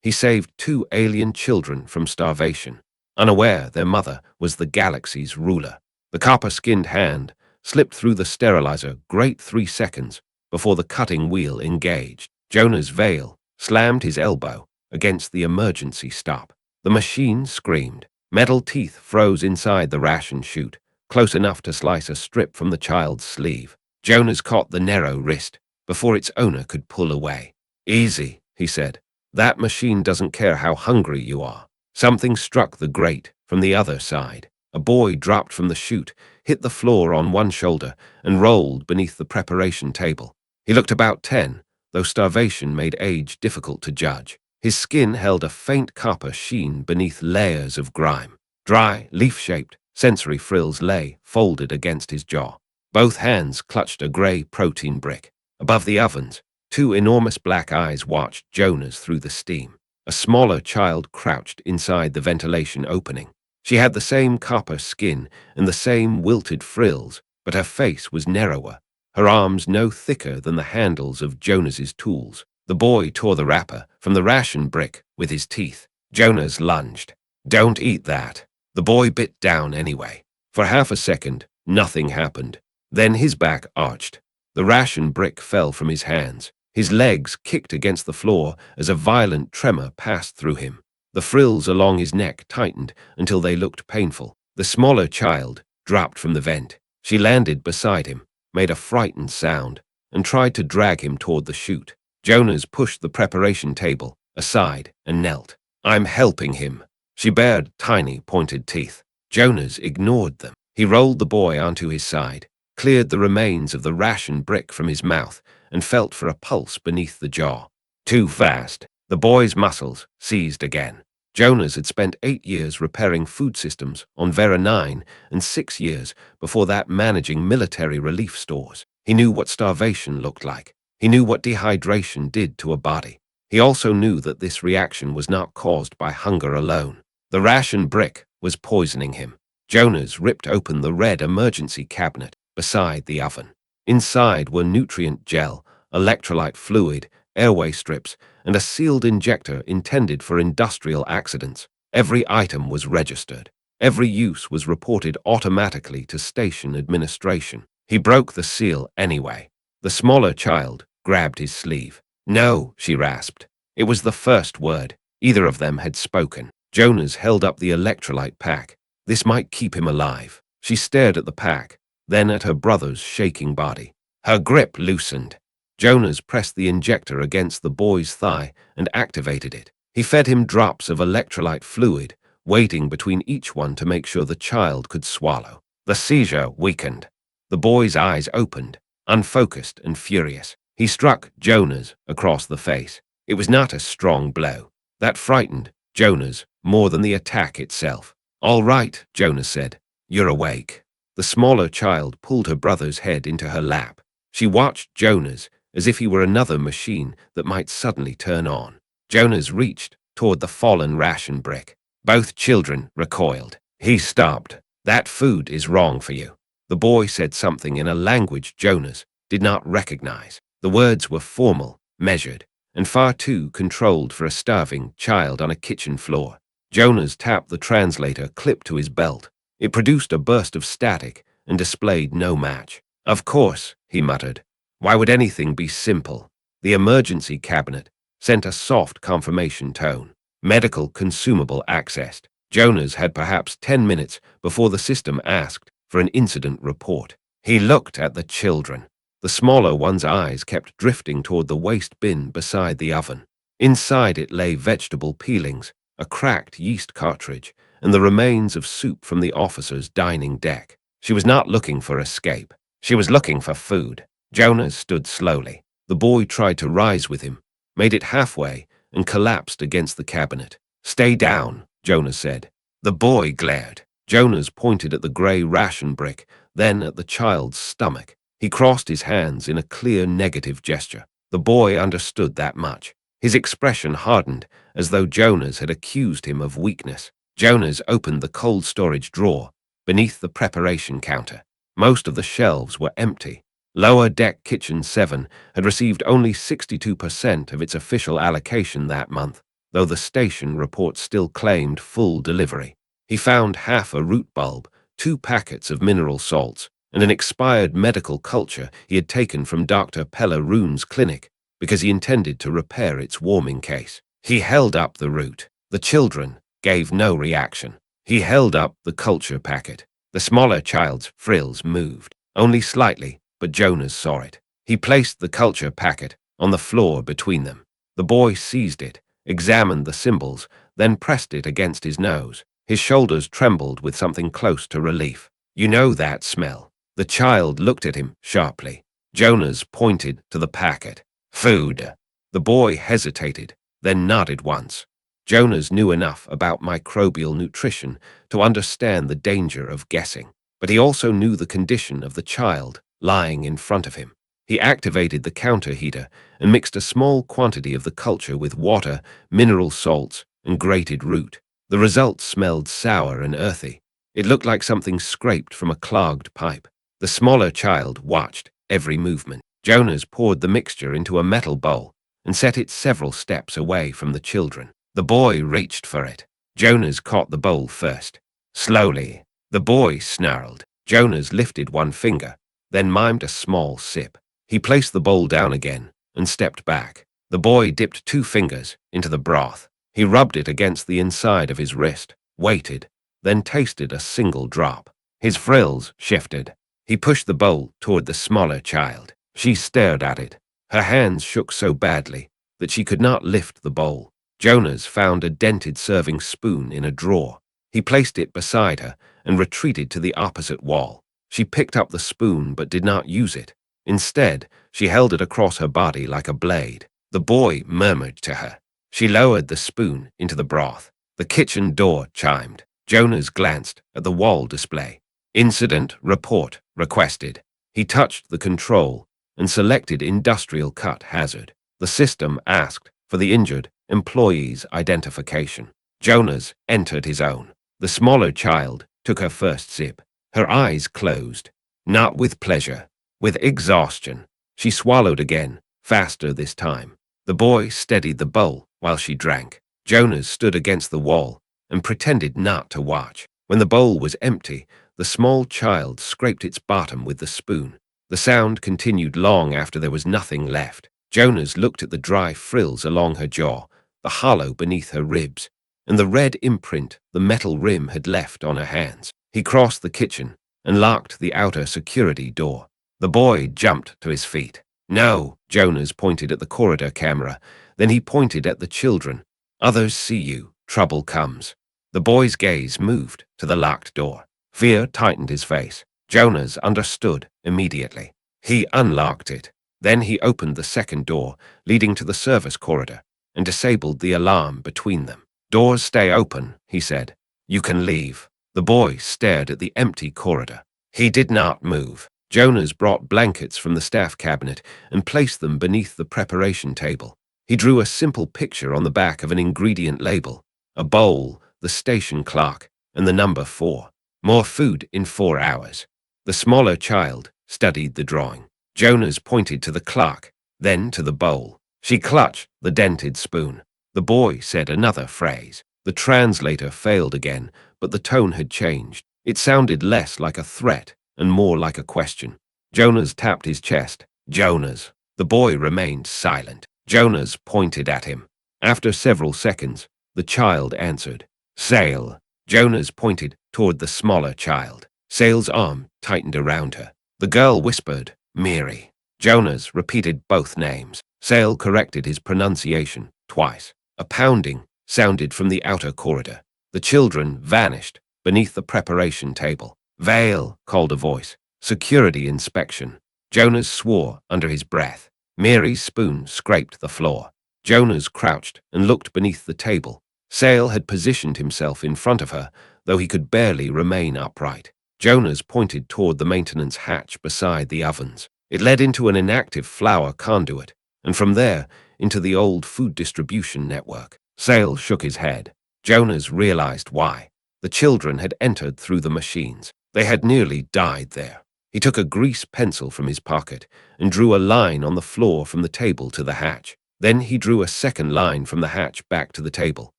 He saved 2 alien children from starvation, unaware their mother was the galaxy's ruler. The copper-skinned hand slipped through the sterilizer great 3 seconds before the cutting wheel engaged. Jonah's veil slammed his elbow against the emergency stop. The machine screamed. Metal teeth froze inside the ration chute, close enough to slice a strip from the child's sleeve. Jonas caught the narrow wrist before its owner could pull away. "Easy," he said. "That machine doesn't care how hungry you are." Something struck the grate from the other side. A boy dropped from the chute, hit the floor on one shoulder, and rolled beneath the preparation table. He looked about 10, though starvation made age difficult to judge. His skin held a faint copper sheen beneath layers of grime. Dry, leaf-shaped, sensory frills lay folded against his jaw. Both hands clutched a gray protein brick. Above the ovens, 2 enormous black eyes watched Jonas through the steam. A smaller child crouched inside the ventilation opening. She had the same copper skin and the same wilted frills, but her face was narrower, her arms no thicker than the handles of Jonas's tools. The boy tore the wrapper from the ration brick with his teeth. Jonas lunged. "Don't eat that." The boy bit down anyway. For half a second, nothing happened. Then his back arched. The ration brick fell from his hands. His legs kicked against the floor as a violent tremor passed through him. The frills along his neck tightened until they looked painful. The smaller child dropped from the vent. She landed beside him, made a frightened sound, and tried to drag him toward the chute. Jonas pushed the preparation table aside and knelt. "I'm helping him." She bared tiny, pointed teeth. Jonas ignored them. He rolled the boy onto his side, cleared the remains of the ration brick from his mouth, and felt for a pulse beneath the jaw. Too fast. The boy's muscles seized again. Jonas had spent 8 years repairing food systems on Vera 9 and 6 years before that managing military relief stores. He knew what starvation looked like. He knew what dehydration did to a body. He also knew that this reaction was not caused by hunger alone. The ration brick was poisoning him. Jonas ripped open the red emergency cabinet beside the oven. Inside were nutrient gel, electrolyte fluid, airway strips, and a sealed injector intended for industrial accidents. Every item was registered. Every use was reported automatically to station administration. He broke the seal anyway. The smaller child grabbed his sleeve. "No," she rasped. It was the first word either of them had spoken. Jonas held up the electrolyte pack. This might keep him alive. She stared at the pack, then at her brother's shaking body. Her grip loosened. Jonas pressed the injector against the boy's thigh and activated it. He fed him drops of electrolyte fluid, waiting between each one to make sure the child could swallow. The seizure weakened. The boy's eyes opened, unfocused and furious. He struck Jonas across the face. It was not a strong blow. That frightened Jonas more than the attack itself. "All right," Jonas said. "You're awake." The smaller child pulled her brother's head into her lap. She watched Jonas as if he were another machine that might suddenly turn on. Jonas reached toward the fallen ration brick. Both children recoiled. He stopped. "That food is wrong for you." The boy said something in a language Jonas did not recognize. The words were formal, measured, and far too controlled for a starving child on a kitchen floor. Jonas tapped the translator clipped to his belt. It produced a burst of static and displayed no match. "Of course," he muttered. "Why would anything be simple?" The emergency cabinet sent a soft confirmation tone. Medical consumable accessed. Jonas had perhaps 10 minutes before the system asked for an incident report. He looked at the children. The smaller one's eyes kept drifting toward the waste bin beside the oven. Inside it lay vegetable peelings, a cracked yeast cartridge, and the remains of soup from the officer's dining deck. She was not looking for escape. She was looking for food. Jonas stood slowly. The boy tried to rise with him, made it halfway, and collapsed against the cabinet. "Stay down," Jonas said. The boy glared. Jonas pointed at the gray ration brick, then at the child's stomach. He crossed his hands in a clear negative gesture. The boy understood that much. His expression hardened, as though Jonas had accused him of weakness. Jonas opened the cold storage drawer beneath the preparation counter. Most of the shelves were empty. Lower Deck Kitchen 7 had received only 62% of its official allocation that month. though the station report still claimed full delivery. He found half a root bulb, 2 packets of mineral salts, and an expired medical culture he had taken from Dr. Pelleroon's clinic because he intended to repair its warming case. He held up the root. The children gave no reaction. He held up the culture packet. The smaller child's frills moved, only slightly, but Jonas saw it. He placed the culture packet on the floor between them. The boy seized it, examined the symbols, then pressed it against his nose. His shoulders trembled with something close to relief. "You know that smell?" The child looked at him sharply. Jonas pointed to the packet. "Food." The boy hesitated, then nodded once. Jonas knew enough about microbial nutrition to understand the danger of guessing, but he also knew the condition of the child lying in front of him. He activated the counter heater and mixed a small quantity of the culture with water, mineral salts, and grated root. The result smelled sour and earthy. It looked like something scraped from a clogged pipe. The smaller child watched every movement. Jonas poured the mixture into a metal bowl and set it several steps away from the children. The boy reached for it. Jonas caught the bowl first. Slowly, the boy snarled. Jonas lifted one finger, then mimed a small sip. He placed the bowl down again and stepped back. The boy dipped 2 fingers into the broth. He rubbed it against the inside of his wrist, waited, then tasted a single drop. His frills shifted. He pushed the bowl toward the smaller child. She stared at it. Her hands shook so badly that she could not lift the bowl. Jonas found a dented serving spoon in a drawer. He placed it beside her and retreated to the opposite wall. She picked up the spoon but did not use it. Instead, she held it across her body like a blade. The boy murmured to her. She lowered the spoon into the broth. The kitchen door chimed. Jonas glanced at the wall display. "Incident report requested." He touched the control and selected industrial cut hazard. The system asked for the injured employee's identification. Jonas entered his own. The smaller child took her first sip. Her eyes closed, not with pleasure, with exhaustion. She swallowed again, faster this time. The boy steadied the bowl while she drank. Jonas stood against the wall and pretended not to watch. When the bowl was empty, the small child scraped its bottom with the spoon. The sound continued long after there was nothing left. Jonas looked at the dry frills along her jaw, the hollow beneath her ribs, and the red imprint the metal rim had left on her hands. He crossed the kitchen and locked the outer security door. The boy jumped to his feet. "No," Jonas pointed at the corridor camera. Then he pointed at the children. "Others see you. Trouble comes." The boy's gaze moved to the locked door. Fear tightened his face. Jonas understood immediately. He unlocked it. Then he opened the second door, leading to the service corridor, and disabled the alarm between them. "Doors stay open," he said. "You can leave." The boy stared at the empty corridor. He did not move. Jonas brought blankets from the staff cabinet and placed them beneath the preparation table. He drew a simple picture on the back of an ingredient label: a bowl, the station clock, and the number 4. More food in 4 hours. The smaller child studied the drawing. Jonas pointed to the clock, then to the bowl. She clutched the dented spoon. The boy said another phrase. The translator failed again, but the tone had changed. It sounded less like a threat and more like a question. Jonas tapped his chest. "Jonas." The boy remained silent. Jonas pointed at him. After several seconds, the child answered. "Sail." Jonas pointed toward the smaller child. Sail's arm tightened around her. The girl whispered, "Miri." Jonas repeated both names. Sail corrected his pronunciation twice. A pounding sounded from the outer corridor. The children vanished beneath the preparation table. "Veil," called a voice. "Security inspection." Jonas swore under his breath. Mary's spoon scraped the floor. Jonas crouched and looked beneath the table. Sail had positioned himself in front of her, though he could barely remain upright. Jonas pointed toward the maintenance hatch beside the ovens. It led into an inactive flour conduit, and from there into the old food distribution network. Sail shook his head. Jonas realized why. The children had entered through the machines. They had nearly died there. He took a grease pencil from his pocket and drew a line on the floor from the table to the hatch. Then he drew a second line from the hatch back to the table.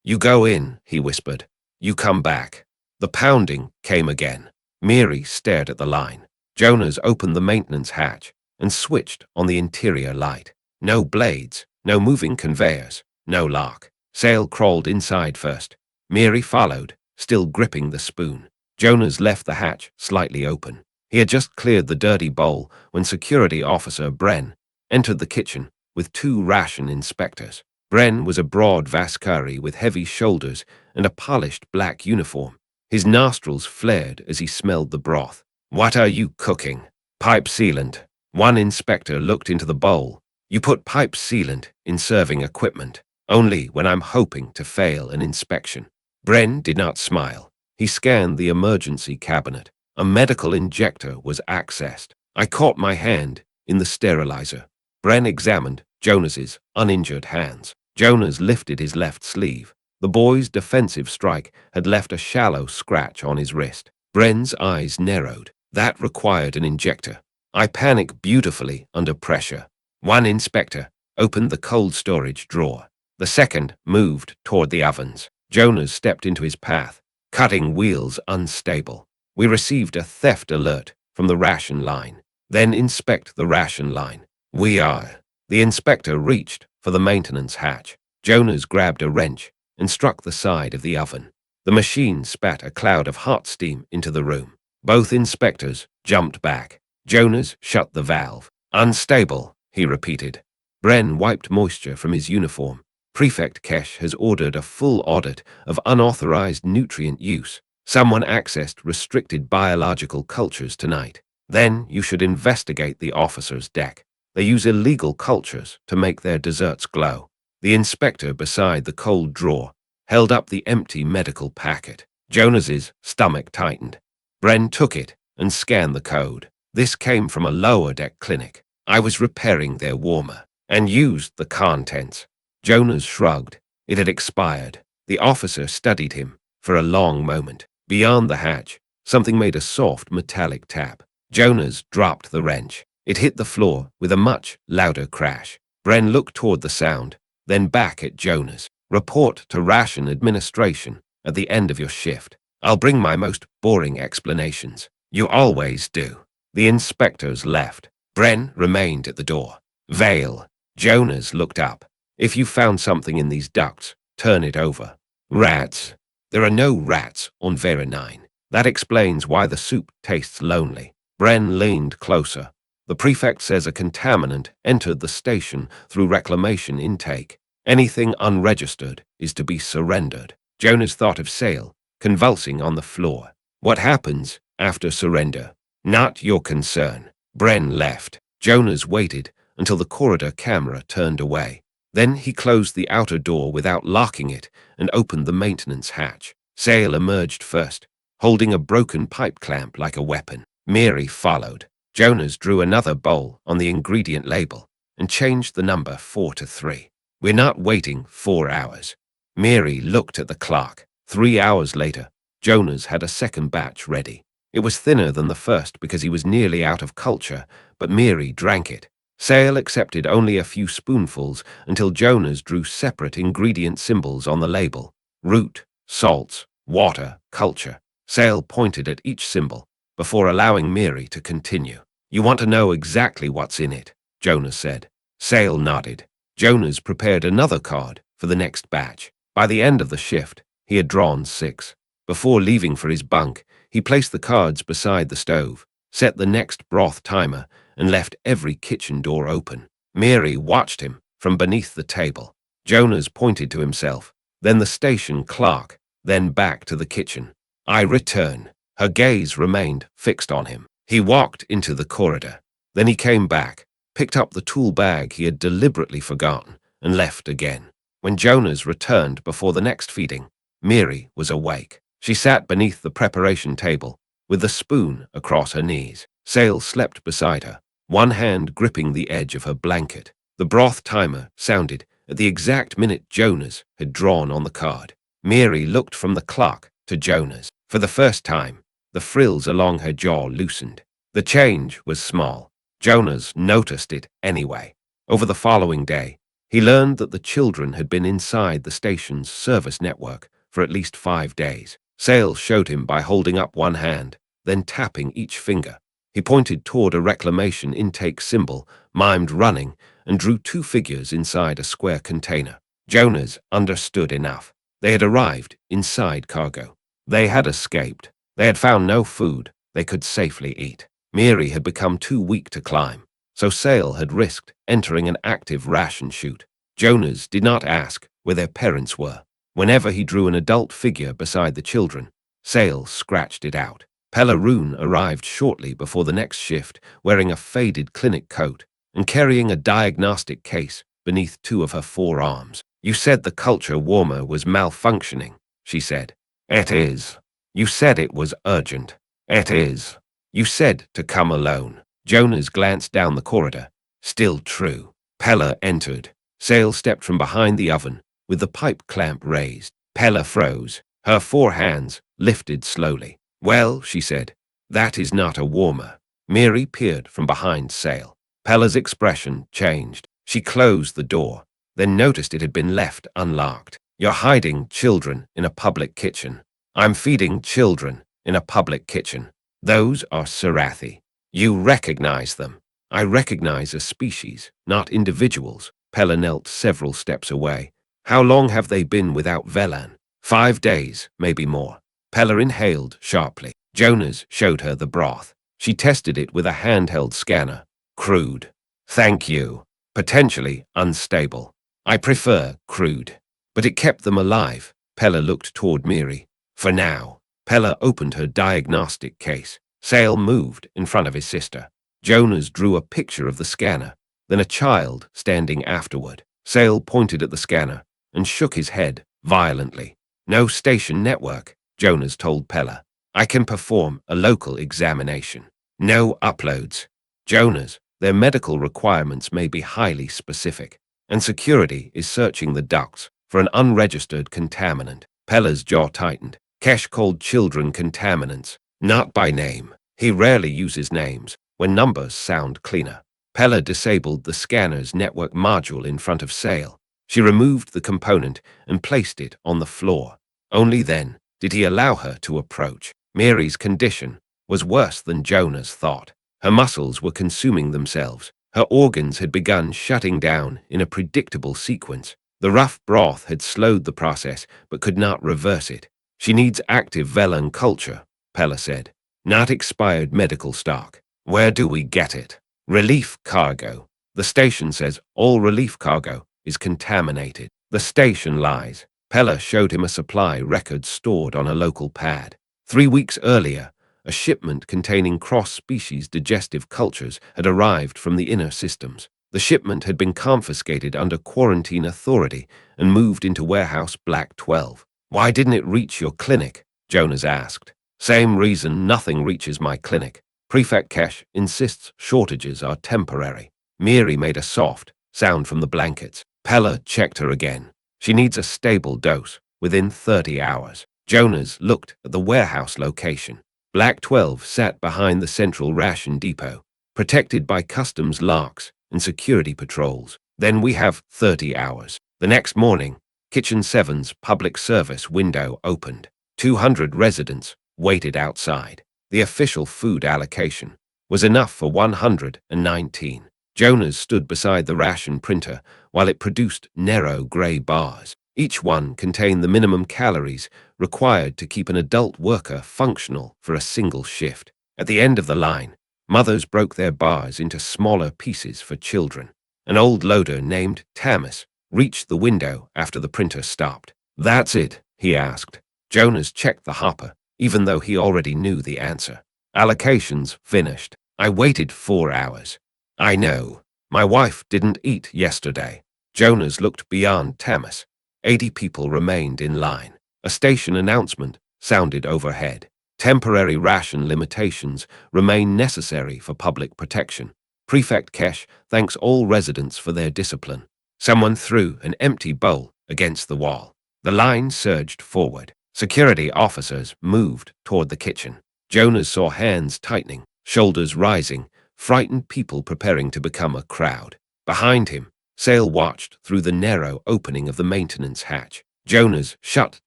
"You go in," he whispered. "You come back." The pounding came again. Mary stared at the line. Jonas opened the maintenance hatch and switched on the interior light. No blades, no moving conveyors, no lock. Sale crawled inside first. Mary followed, still gripping the spoon. Jonas left the hatch slightly open. He had just cleared the dirty bowl when Security Officer Bren entered the kitchen with two ration inspectors. Bren was a broad Vascari with heavy shoulders and a polished black uniform. His nostrils flared as he smelled the broth. "What are you cooking?" "Pipe sealant." One inspector looked into the bowl. "You put pipe sealant in serving equipment, only when I'm hoping to fail an inspection." Bren did not smile. He scanned the emergency cabinet. A medical injector was accessed. "I caught my hand in the sterilizer." Bren examined Jonas's uninjured hands. Jonas lifted his left sleeve. The boy's defensive strike had left a shallow scratch on his wrist. Bren's eyes narrowed. That required an injector. "I panic beautifully under pressure." One inspector opened the cold storage drawer. The second moved toward the ovens. Jonas stepped into his path, cutting wheels unstable. "We received a theft alert from the ration line." "Then inspect the ration line." "We are." The inspector reached for the maintenance hatch. Jonas grabbed a wrench and struck the side of the oven. The machine spat a cloud of hot steam into the room. Both inspectors jumped back. Jonas shut the valve. "Unstable," he repeated. Bren wiped moisture from his uniform. "Prefect Kesh has ordered a full audit of unauthorized nutrient use. Someone accessed restricted biological cultures tonight. Then you should investigate the officer's deck. They use illegal cultures to make their desserts glow." The inspector beside the cold drawer held up the empty medical packet. Jonas's stomach tightened. Bren took it and scanned the code. "This came from a lower deck clinic. I was repairing their warmer and used the contents." Jonas shrugged. It had expired. The officer studied him for a long moment. Beyond the hatch, something made a soft metallic tap. Jonas dropped the wrench. It hit the floor with a much louder crash. Bren looked toward the sound, then back at Jonas. "Report to ration administration at the end of your shift. I'll bring my most boring explanations." "You always do." The inspectors left. Bren remained at the door. "Vale." Jonas looked up. "If you found something in these ducts, turn it over." "Rats." "There are no rats on Vera 9. That explains why the soup tastes lonely." Bren leaned closer. "The prefect says a contaminant entered the station through reclamation intake. Anything unregistered is to be surrendered." Jonas thought of Sale, convulsing on the floor. "What happens after surrender?" "Not your concern." Bren left. Jonas waited until the corridor camera turned away. Then he closed the outer door without locking it and opened the maintenance hatch. Sale emerged first, holding a broken pipe clamp like a weapon. Mary followed. Jonas drew another bowl on the ingredient label and changed the number 4 to 3. "We're not waiting 4 hours." Mary looked at the clock. 3 hours later, Jonas had a second batch ready. It was thinner than the first because he was nearly out of culture, but Mary drank it. Sale accepted only a few spoonfuls until Jonas drew separate ingredient symbols on the label. Root, salts, water, culture. Sale pointed at each symbol before allowing Mary to continue. "You want to know exactly what's in it," Jonas said. Sale nodded. Jonas prepared another card for the next batch. By the end of the shift, he had drawn 6. Before leaving for his bunk, he placed the cards beside the stove, set the next broth timer, and left every kitchen door open. Mary watched him from beneath the table. Jonas pointed to himself, then the station clock, then back to the kitchen. "I return." Her gaze remained fixed on him. He walked into the corridor. Then he came back, picked up the tool bag he had deliberately forgotten, and left again. When Jonas returned before the next feeding, Mary was awake. She sat beneath the preparation table, with the spoon across her knees. Sale slept beside her, one hand gripping the edge of her blanket. The broth timer sounded at the exact minute Jonas had drawn on the card. Mary looked from the clock to Jonas. For the first time, the frills along her jaw loosened. The change was small. Jonas noticed it anyway. Over the following day, He learned that the children had been inside the station's service network for at least 5 days. Sale showed him by holding up one hand, then tapping each finger. He pointed toward a reclamation intake symbol, mimed running, and drew two figures inside a square container. Jonas understood enough. They had arrived inside cargo. They had escaped. They had found no food they could safely eat. Miri had become too weak to climb, so Sale had risked entering an active ration chute. Jonas did not ask where their parents were. Whenever he drew an adult figure beside the children, Sale scratched it out. Pellaroon arrived shortly before the next shift, wearing a faded clinic coat and carrying a diagnostic case beneath two of her forearms. "You said the culture warmer was malfunctioning," she said. "It is." "You said it was urgent." "It is." "You said to come alone." Jonas glanced down the corridor. Still true. Pella entered. Sale stepped from behind the oven, with the pipe clamp raised. Pella froze. Her four hands lifted slowly. "Well," she said, "that is not a warmer." Miri peered from behind Sale. Pella's expression changed. She closed the door, then noticed it had been left unlocked. "You're hiding children in a public kitchen." "I'm feeding children in a public kitchen. Those are Sarathi. You recognize them." "I recognize a species, not individuals." Pella knelt several steps away. "How long have they been without Velan?" 5 days, maybe more." Pella inhaled sharply. Jonas showed her the broth. She tested it with a handheld scanner. "Crude." "Thank you." "Potentially unstable." "I prefer crude." "But it kept them alive." Pella looked toward Miri. "For now." Pella opened her diagnostic case. Sale moved in front of his sister. Jonas drew a picture of the scanner, then a child standing afterward. Sale pointed at the scanner and shook his head violently. "No station network," Jonas told Pella. "I can perform a local examination." "No uploads." "Jonas, their medical requirements may be highly specific, and security is searching the ducts for an unregistered contaminant." Pella's jaw tightened. Kesh called children contaminants, not by name. He rarely uses names when numbers sound cleaner. Pella disabled the scanner's network module in front of Sale. She removed the component and placed it on the floor. Only then did he allow her to approach. Miri's condition was worse than Jonas thought. Her muscles were consuming themselves. Her organs had begun shutting down in a predictable sequence. The rough broth had slowed the process but could not reverse it. "She needs active Velan culture," Pella said, "not expired medical stock." "Where do we get it?" "Relief cargo. The station says all relief cargo is contaminated." "The station lies." Pella showed him a supply record stored on a local pad. 3 weeks earlier, a shipment containing cross-species digestive cultures had arrived from the inner systems. The shipment had been confiscated under quarantine authority and moved into warehouse Black 12. "Why didn't it reach your clinic?" Jonas asked. "Same reason nothing reaches my clinic. Prefect Kesh insists shortages are temporary." Miri made a soft sound from the blankets. Pella checked her again. "She needs a stable dose within 30 hours. Jonas looked at the warehouse location. Black 12 sat behind the central ration depot, protected by customs locks and security patrols. "Then we have 30 hours. The next morning, Kitchen 7's public service window opened. 200 residents waited outside. The official food allocation was enough for 119. Jonas stood beside the ration printer while it produced narrow gray bars. Each one contained the minimum calories required to keep an adult worker functional for a single shift. At the end of the line, mothers broke their bars into smaller pieces for children. An old loader named Tamas reached the window after the printer stopped. "That's it?" he asked. Jonas checked the hopper, even though he already knew the answer. "Allocations finished. I waited 4 hours." "I know. My wife didn't eat yesterday." Jonas looked beyond Tamas. 80 people remained in line. A station announcement sounded overhead. "Temporary ration limitations remain necessary for public protection. Prefect Kesh thanks all residents for their discipline." Someone threw an empty bowl against the wall. The line surged forward. Security officers moved toward the kitchen. Jonas saw hands tightening, shoulders rising, frightened people preparing to become a crowd. Behind him, Sale watched through the narrow opening of the maintenance hatch. Jonas shut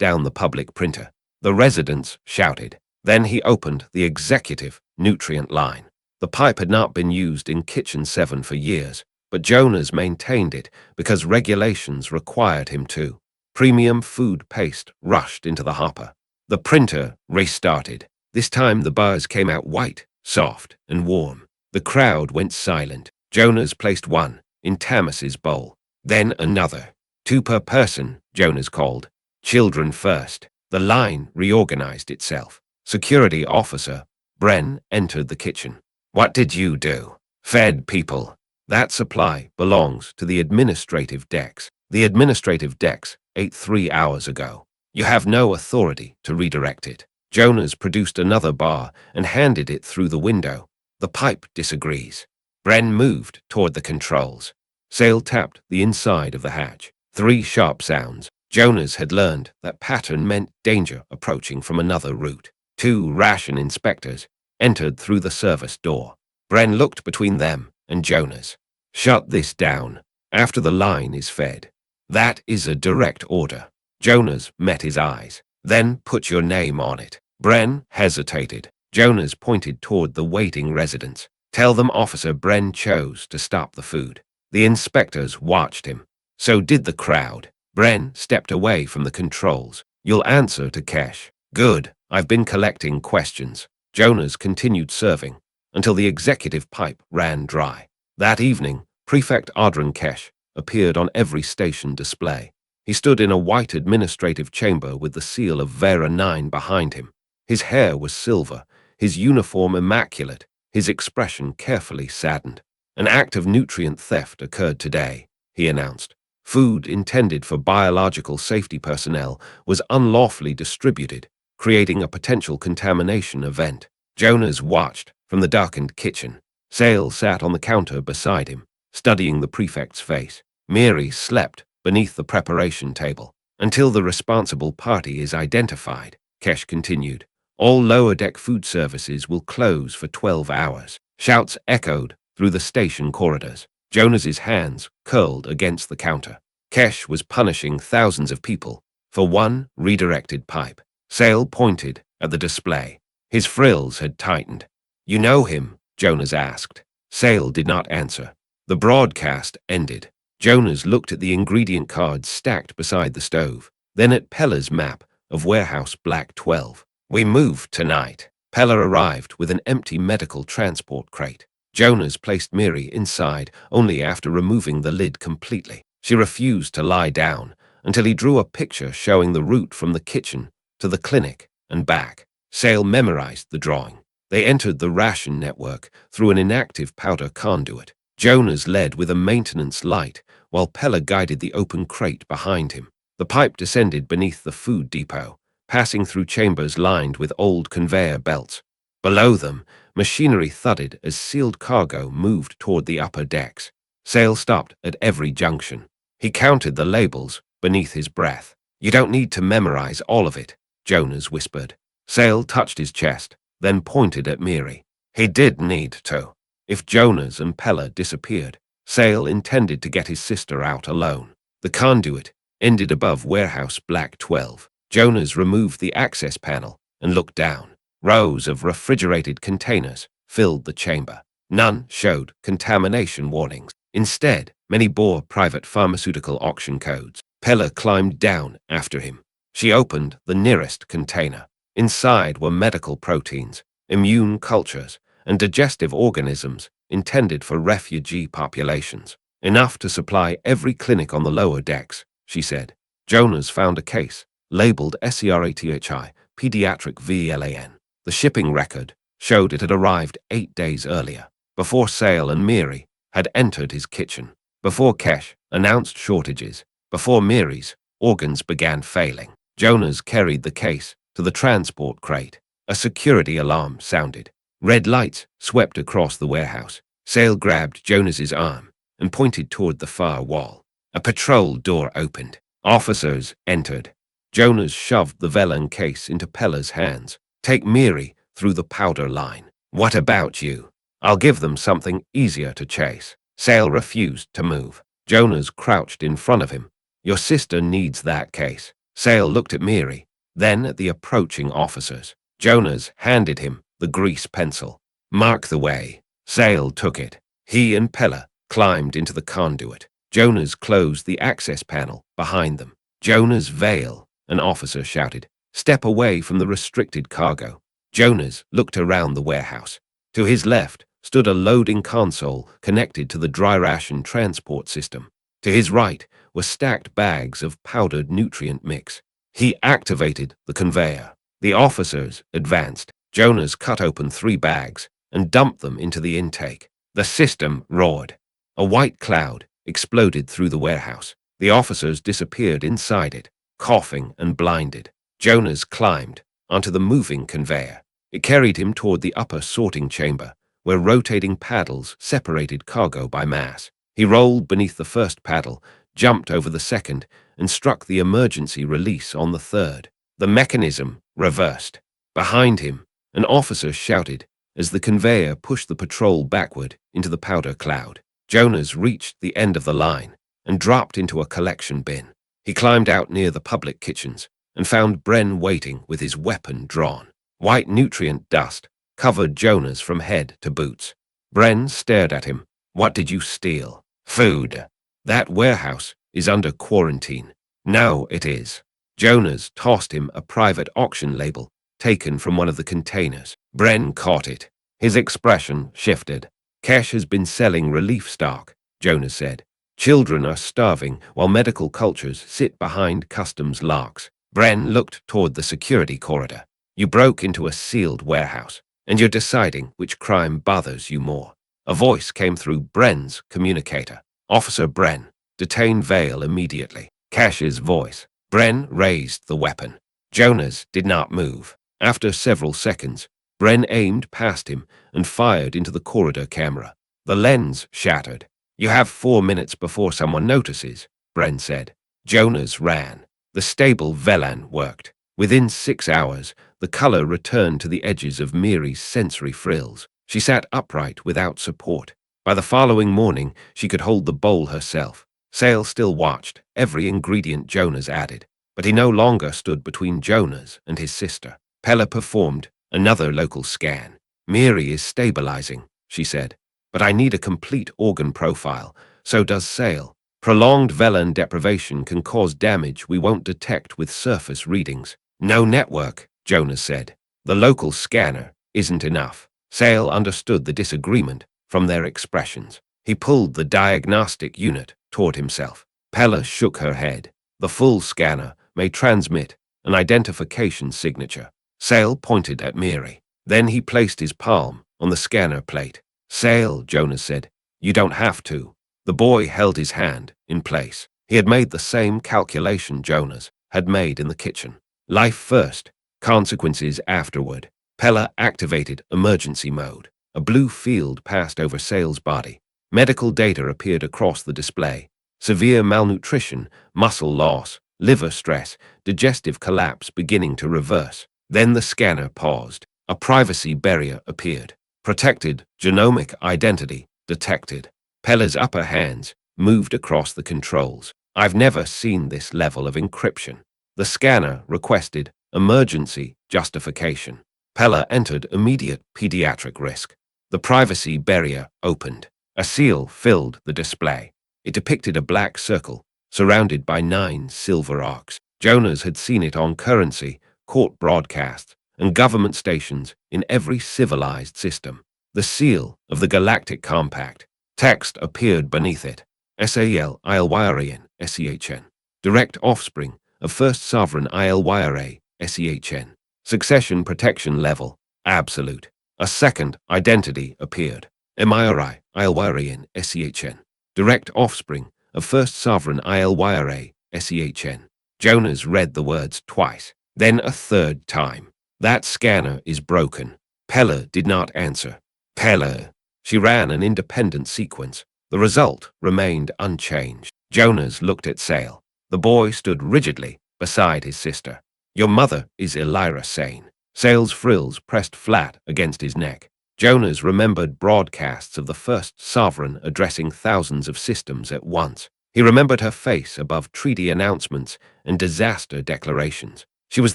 down the public printer. The residents shouted. Then he opened the executive nutrient line. The pipe had not been used in Kitchen 7 for years, but Jonas maintained it because regulations required him to. Premium food paste rushed into the hopper. The printer restarted. This time the bars came out white, soft, and warm. The crowd went silent. Jonas placed one in Tamas's bowl, then another. 2 per person, Jonas called. Children first. The line reorganized itself. Security officer Bren entered the kitchen. What did you do? Fed people. That supply belongs to the administrative decks. The administrative decks ate 3 hours ago. You have no authority to redirect it. Jonas produced another bar and handed it through the window. The pipe disagrees. Bren moved toward the controls. Sale tapped the inside of the hatch. 3 sharp sounds. Jonas had learned that pattern meant danger approaching from another route. 2 ration inspectors entered through the service door. Bren looked between them and Jonas. Shut this down after the line is fed. That is a direct order. Jonas met his eyes. Then put your name on it. Bren hesitated. Jonas pointed toward the waiting residents. Tell them Officer Bren chose to stop the food. The inspectors watched him. So did the crowd. Bren stepped away from the controls. You'll answer to Kesh. Good. I've been collecting questions. Jonas continued serving until the executive pipe ran dry. That evening, Prefect Adran Kesh appeared on every station display. He stood in a white administrative chamber with the seal of Vera 9 behind him. His hair was silver, his uniform immaculate, his expression carefully saddened. An act of nutrient theft occurred today, he announced. Food intended for biological safety personnel was unlawfully distributed, creating a potential contamination event. Jonas watched from the darkened kitchen. Sale sat on the counter beside him, studying the prefect's face. Mary slept beneath the preparation table. Until the responsible party is identified, Kesh continued. All lower deck food services will close for 12 hours. Shouts echoed through the station corridors. Jonas's hands curled against the counter. Kesh was punishing thousands of people for one redirected pipe. Sale pointed at the display. His frills had tightened. You know him? Jonas asked. Sale did not answer. The broadcast ended. Jonas looked at the ingredient cards stacked beside the stove, then at Pella's map of Warehouse Black 12. We move tonight. Pella arrived with an empty medical transport crate. Jonas placed Miri inside only after removing the lid completely. She refused to lie down until he drew a picture showing the route from the kitchen to the clinic and back. Sale memorized the drawing. They entered the ration network through an inactive powder conduit. Jonas led with a maintenance light while Pella guided the open crate behind him. The pipe descended beneath the food depot, passing through chambers lined with old conveyor belts. Below them, machinery thudded as sealed cargo moved toward the upper decks. Sale stopped at every junction. He counted the labels beneath his breath. You don't need to memorize all of it, Jonas whispered. Sale touched his chest, then pointed at Miri. He did need to. If Jonas and Pella disappeared, Sale intended to get his sister out alone. The conduit ended above Warehouse Black 12. Jonas removed the access panel and looked down. Rows of refrigerated containers filled the chamber. None showed contamination warnings. Instead, many bore private pharmaceutical auction codes. Pella climbed down after him. She opened the nearest container. Inside were medical proteins, immune cultures, and digestive organisms intended for refugee populations. Enough to supply every clinic on the lower decks, she said. Jonas found a case, labeled SERATHI, Pediatric VLAN. The shipping record showed it had arrived 8 days earlier, before Sale and Miri had entered his kitchen, before Kesh announced shortages, before Miri's organs began failing. Jonas carried the case to the transport crate. A security alarm sounded. Red lights swept across the warehouse. Sale grabbed Jonas's arm and pointed toward the far wall. A patrol door opened. Officers entered. Jonas shoved the vellum case into Pella's hands. Take Miri through the powder line. What about you? I'll give them something easier to chase. Sale refused to move. Jonas crouched in front of him. Your sister needs that case. Sale looked at Miri, then at the approaching officers. Jonas handed him the grease pencil. Mark the way. Sale took it. He and Pella climbed into the conduit. Jonas closed the access panel behind them. Jonas Vale, an officer shouted. Step away from the restricted cargo. Jonas looked around the warehouse. To his left stood a loading console connected to the dry ration transport system. To his right were stacked bags of powdered nutrient mix. He activated the conveyor. The officers advanced. Jonas cut open 3 bags and dumped them into the intake. The system roared. A white cloud exploded through the warehouse. The officers disappeared inside it, coughing and blinded. Jonas climbed onto the moving conveyor. It carried him toward the upper sorting chamber, where rotating paddles separated cargo by mass. He rolled beneath the first paddle, jumped over the second, and struck the emergency release on the third. The mechanism reversed. Behind him, an officer shouted as the conveyor pushed the patrol backward into the powder cloud. Jonas reached the end of the line and dropped into a collection bin. He climbed out near the public kitchens and found Bren waiting with his weapon drawn. White nutrient dust covered Jonas from head to boots. Bren stared at him. What did you steal? Food. That warehouse is under quarantine. No, it is. Jonas tossed him a private auction label taken from one of the containers. Bren caught it. His expression shifted. Cash has been selling relief stock, Jonas said. Children are starving while medical cultures sit behind customs locks. Bren looked toward the security corridor. You broke into a sealed warehouse, and you're deciding which crime bothers you more. A voice came through Bren's communicator. Officer Bren, detain Vale immediately. Cash's voice. Bren raised the weapon. Jonas did not move. After several seconds, Bren aimed past him and fired into the corridor camera. The lens shattered. You have 4 minutes before someone notices, Bren said. Jonas ran. The stable Velan worked. Within 6 hours, the color returned to the edges of Miri's sensory frills. She sat upright without support. By the following morning, she could hold the bowl herself. Sale still watched every ingredient Jonas added, but he no longer stood between Jonas and his sister. Pella performed another local scan. Miri is stabilizing, she said, but I need a complete organ profile. So does Sale. Prolonged Velan deprivation can cause damage we won't detect with surface readings. No network, Jonas said. The local scanner isn't enough. Sale understood the disagreement from their expressions. He pulled the diagnostic unit toward himself. Pella shook her head. The full scanner may transmit an identification signature. Sale pointed at Miri. Then he placed his palm on the scanner plate. Sale, Jonas said. You don't have to. The boy held his hand in place. He had made the same calculation Jonas had made in the kitchen. Life first, consequences afterward. Pella activated emergency mode. A blue field passed over Sale's body. Medical data appeared across the display. Severe malnutrition, muscle loss, liver stress, digestive collapse beginning to reverse. Then the scanner paused. A privacy barrier appeared. Protected genomic identity detected. Pella's upper hands moved across the controls. I've never seen this level of encryption. The scanner requested emergency justification. Pella entered immediate pediatric risk. The privacy barrier opened. A seal filled the display. It depicted a black circle surrounded by 9 silver arcs. Jonas had seen it on currency, court broadcasts, and government stations in every civilized system. The seal of the Galactic Compact. Text appeared beneath it. Sal Ilwyrian, SEHN. Direct offspring of first sovereign Ilwyra, SEHN. Succession protection level, absolute. A second identity appeared. Emiri Ilwyrian, SEHN. Direct offspring of first sovereign Ilwyra, SEHN. Jonas read the words twice, then a third time. That scanner is broken. Pella did not answer. Pella. She ran an independent sequence. The result remained unchanged. Jonas looked at Sale. The boy stood rigidly beside his sister. Your mother is Elira sane. Sale's frills pressed flat against his neck. Jonas remembered broadcasts of the first sovereign addressing thousands of systems at once. He remembered her face above treaty announcements and disaster declarations. She was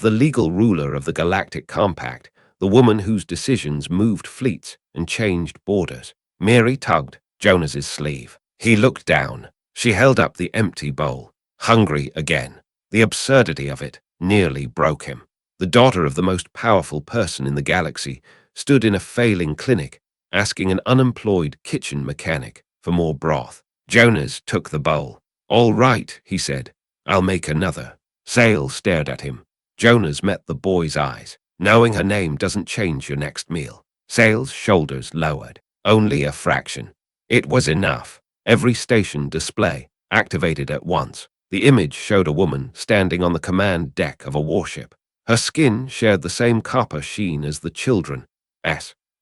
the legal ruler of the Galactic Compact, the woman whose decisions moved fleets and changed borders. Mary tugged Jonas's sleeve. He looked down. She held up the empty bowl. Hungry again. The absurdity of it nearly broke him. The daughter of the most powerful person in the galaxy stood in a failing clinic, asking an unemployed kitchen mechanic for more broth. Jonas took the bowl. "All right," he said. "I'll make another." Sale stared at him. Jonas met the boy's eyes. "Knowing her name doesn't change your next meal." Sale's shoulders lowered. "Only a fraction." It was enough. Every station display activated at once. The image showed a woman standing on the command deck of a warship. Her skin shared the same copper sheen as the children's,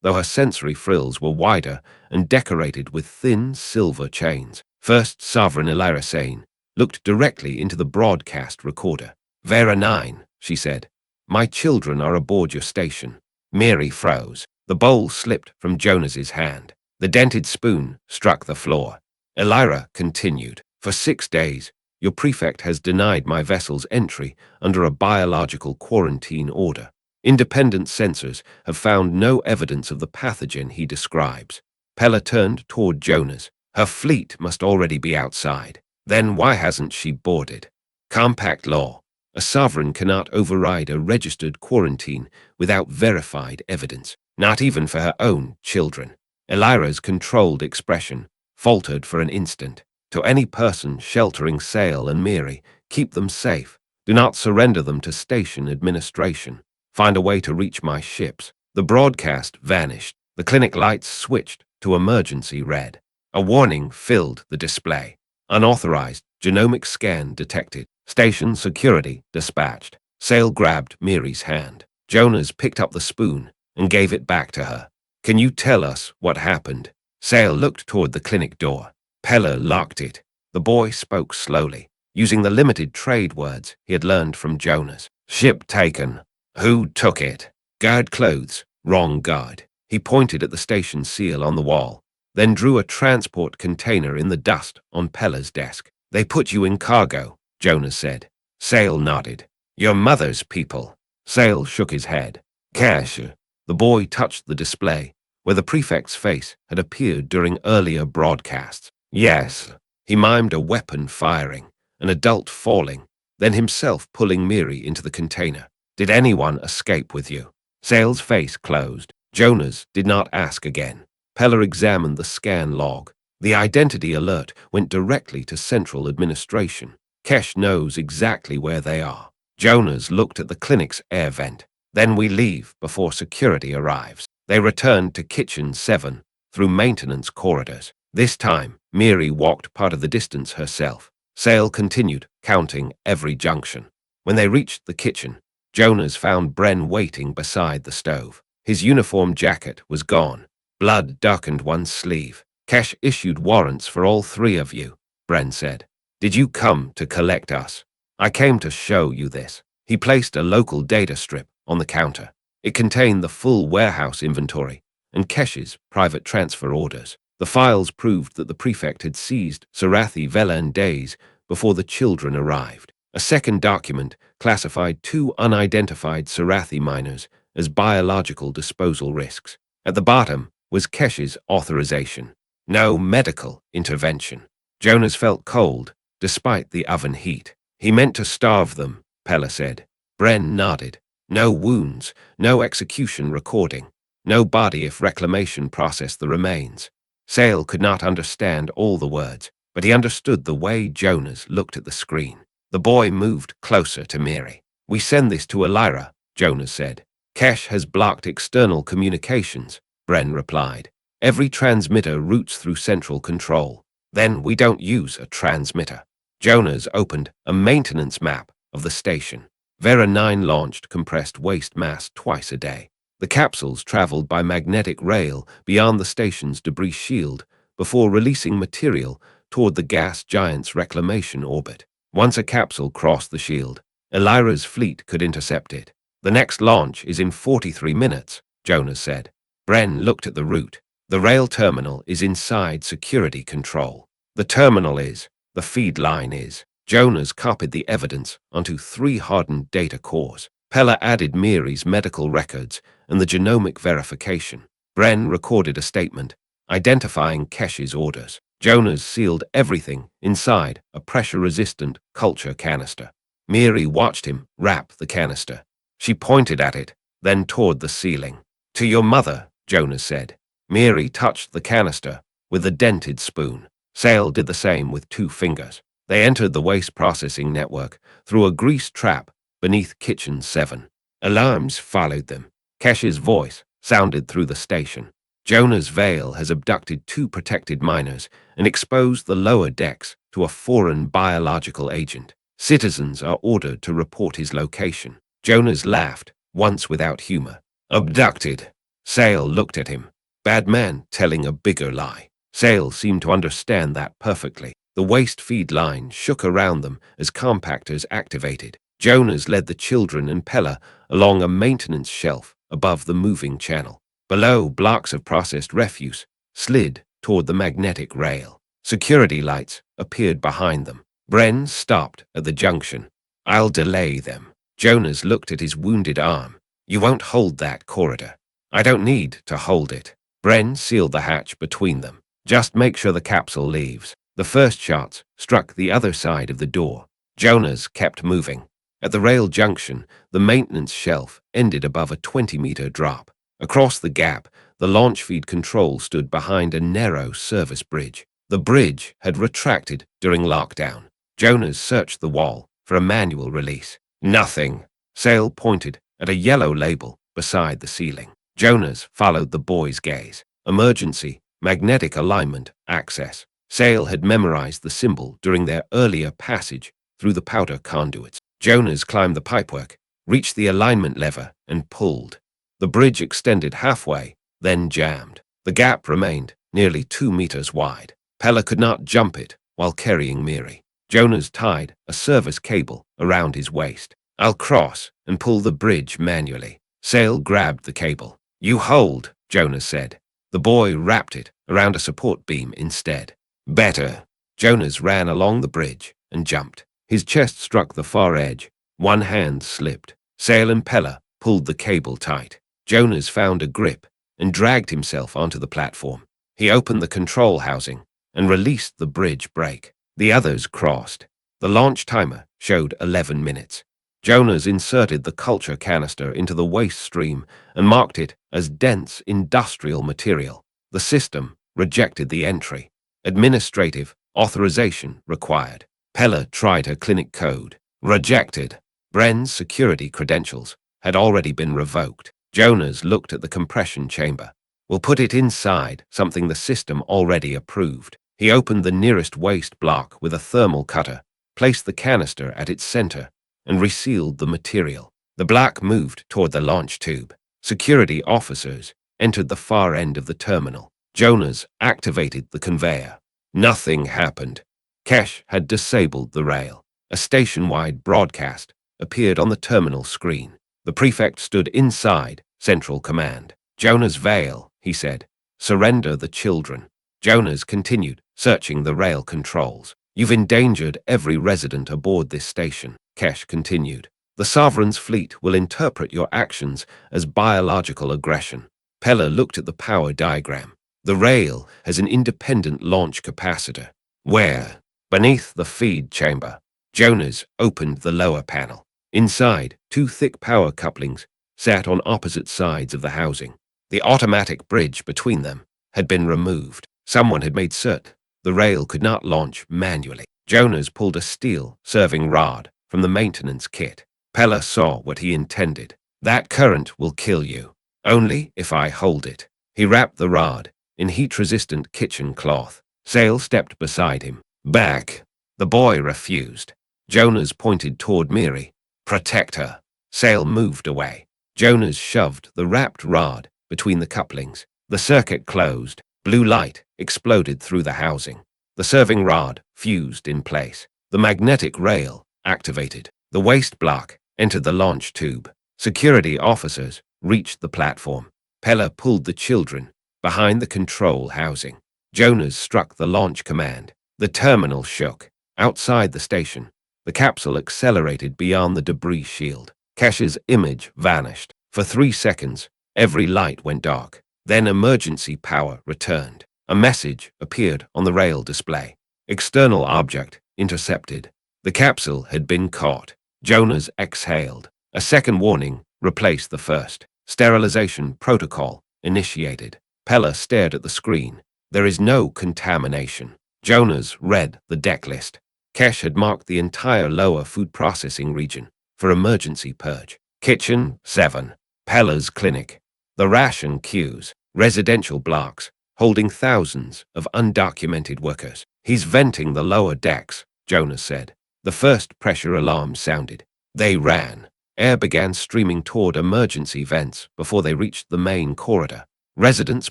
though her sensory frills were wider and decorated with thin silver chains. First Sovereign Elira Sane looked directly into the broadcast recorder. "Vera 9, she said. "My children are aboard your station." Mary froze. The bowl slipped from Jonas's hand. The dented spoon struck the floor. Elira continued. "For 6 days, your prefect has denied my vessel's entry under a biological quarantine order. Independent sensors have found no evidence of the pathogen he describes." Pella turned toward Jonas. "Her fleet must already be outside. Then why hasn't she boarded?" "Compact law. A sovereign cannot override a registered quarantine without verified evidence, not even for her own children." Elira's controlled expression faltered for an instant. "To any person sheltering Sale and Mary, keep them safe. Do not surrender them to station administration. Find a way to reach my ships." The broadcast vanished. The clinic lights switched to emergency red. A warning filled the display. "Unauthorized genomic scan detected. Station security dispatched." Sale grabbed Mary's hand. Jonas picked up the spoon and gave it back to her. "Can you tell us what happened?" Sale looked toward the clinic door. Pella locked it. The boy spoke slowly, using the limited trade words he had learned from Jonas. "Ship taken. Who took it?" "Guard clothes. Wrong guard." He pointed at the station seal on the wall, then drew a transport container in the dust on Pella's desk. "They put you in cargo," Jonas said. Sale nodded. "Your mother's people." Sale shook his head. "Cash." The boy touched the display, where the prefect's face had appeared during earlier broadcasts. "Yes." He mimed a weapon firing, an adult falling, then himself pulling Miri into the container. "Did anyone escape with you?" Sale's face closed. Jonas did not ask again. Pella examined the scan log. The identity alert went directly to central administration. Kesh knows exactly where they are. Jonas looked at the clinic's air vent. "Then we leave before security arrives." They returned to Kitchen 7 through maintenance corridors. This time, Miri walked part of the distance herself. Sale continued, counting every junction. When they reached the kitchen, Jonas found Bren waiting beside the stove. His uniform jacket was gone. Blood darkened one sleeve. "Kesh issued warrants for all 3 of you," Bren said. "Did you come to collect us?" "I came to show you this." He placed a local data strip on the counter. It contained the full warehouse inventory and Kesh's private transfer orders. The files proved that the prefect had seized Sarathi Velan days before the children arrived. A second document classified 2 unidentified Sarathi minors as biological disposal risks. At the bottom was Kesh's authorization. No medical intervention. Jonas felt cold, despite the oven heat. "He meant to starve them," Pella said. Bren nodded. "No wounds, no execution recording, no body if reclamation processed the remains." Sale could not understand all the words, but he understood the way Jonas looked at the screen. The boy moved closer to Miri. "We send this to Elira," Jonas said. "Kesh has blocked external communications," Bren replied. "Every transmitter routes through central control. Then we don't use a transmitter." Jonas opened a maintenance map of the station. Vera 9 launched compressed waste mass twice a day. The capsules traveled by magnetic rail beyond the station's debris shield before releasing material toward the gas giant's reclamation orbit. Once a capsule crossed the shield, Elira's fleet could intercept it. "The next launch is in 43 minutes, Jonas said. Bren looked at the route. "The rail terminal is inside security control." "The terminal is," the feed line is. Jonas copied the evidence onto 3 hardened data cores. Pella added Mary's medical records and the genomic verification. Bren recorded a statement identifying Kesh's orders. Jonas sealed everything inside a pressure-resistant culture canister. Mary watched him wrap the canister. She pointed at it, then toward the ceiling. "To your mother," Jonas said. Mary touched the canister with a dented spoon. Sale did the same with 2 fingers. They entered the waste processing network through a grease trap beneath Kitchen 7. Alarms followed them. Kesh's voice sounded through the station. Jonah's Vale has abducted 2 protected miners and exposed the lower decks to a foreign biological agent. Citizens are ordered to report his location. Jonas laughed, once without humor. "Abducted." Sale looked at him. Bad man telling a bigger lie. Sale seemed to understand that perfectly. The waste feed line shook around them as compactors activated. Jonas led the children and Pella along a maintenance shelf above the moving channel. Below, blocks of processed refuse slid toward the magnetic rail. Security lights appeared behind them. Bren stopped at the junction. "I'll delay them." Jonas looked at his wounded arm. "You won't hold that corridor." "I don't need to hold it." Bren sealed the hatch between them. "Just make sure the capsule leaves." The first shots struck the other side of the door. Jonas kept moving. At the rail junction, the maintenance shelf ended above a 20-meter drop. Across the gap, the launch feed control stood behind a narrow service bridge. The bridge had retracted during lockdown. Jonas searched the wall for a manual release. Nothing. Sale pointed at a yellow label beside the ceiling. Jonas followed the boy's gaze. Emergency, magnetic alignment, access. Sale had memorized the symbol during their earlier passage through the powder conduits. Jonas climbed the pipework, reached the alignment lever, and pulled. The bridge extended halfway, then jammed. The gap remained nearly 2 meters wide. Pella could not jump it while carrying Miri. Jonas tied a service cable around his waist. "I'll cross and pull the bridge manually." Sale grabbed the cable. "You hold," Jonas said. The boy wrapped it around a support beam instead. "Better." Jonas ran along the bridge and jumped. His chest struck the far edge. One hand slipped. Sale and Pella pulled the cable tight. Jonas found a grip and dragged himself onto the platform. He opened the control housing and released the bridge brake. The others crossed. The launch timer showed 11 minutes. Jonas inserted the culture canister into the waste stream and marked it as dense industrial material. The system rejected the entry. Administrative authorization required. Pella tried her clinic code. Rejected. Bren's security credentials had already been revoked. Jonas looked at the compression chamber. "We'll put it inside something the system already approved." He opened the nearest waste block with a thermal cutter, placed the canister at its center, and resealed the material. The block moved toward the launch tube. Security officers entered the far end of the terminal. Jonas activated the conveyor. Nothing happened. Kesh had disabled the rail. A station-wide broadcast appeared on the terminal screen. The prefect stood inside Central Command. "Jonas Vale," he said. "Surrender the children." Jonas continued, searching the rail controls. "You've endangered every resident aboard this station," Kesh continued. "The Sovereign's fleet will interpret your actions as biological aggression." Pella looked at the power diagram. "The rail has an independent launch capacitor." "Where?" "Beneath the feed chamber." Jonas opened the lower panel. Inside, 2 thick power couplings sat on opposite sides of the housing. The automatic bridge between them had been removed. Someone had made certain the rail could not launch manually. Jonas pulled a steel serving rod from the maintenance kit. Pella saw what he intended. "That current will kill you. Only if I hold it." He wrapped the rod in heat-resistant kitchen cloth. Sale stepped beside him. "Back." The boy refused. Jonas pointed toward Miri. "Protect her." Sale moved away. Jonas shoved the wrapped rod between the couplings. The circuit closed. Blue light exploded through the housing. The serving rod fused in place. The magnetic rail activated. The waste block entered the launch tube. Security officers reached the platform. Pella pulled the children behind the control housing. Jonas struck the launch command. The terminal shook. Outside the station, the capsule accelerated beyond the debris shield. Cash's image vanished. For 3 seconds, every light went dark. Then emergency power returned. A message appeared on the rail display. External object intercepted. The capsule had been caught. Jonas exhaled. A second warning replaced the first. Sterilization protocol initiated. Pella stared at the screen. There is no contamination. Jonas read the deck list. Kesh had marked the entire lower food processing region for emergency purge. Kitchen 7, Pella's clinic. The ration queues, residential blocks, holding thousands of undocumented workers. He's venting the lower decks, Jonas said. The first pressure alarm sounded. They ran. Air began streaming toward emergency vents before they reached the main corridor. Residents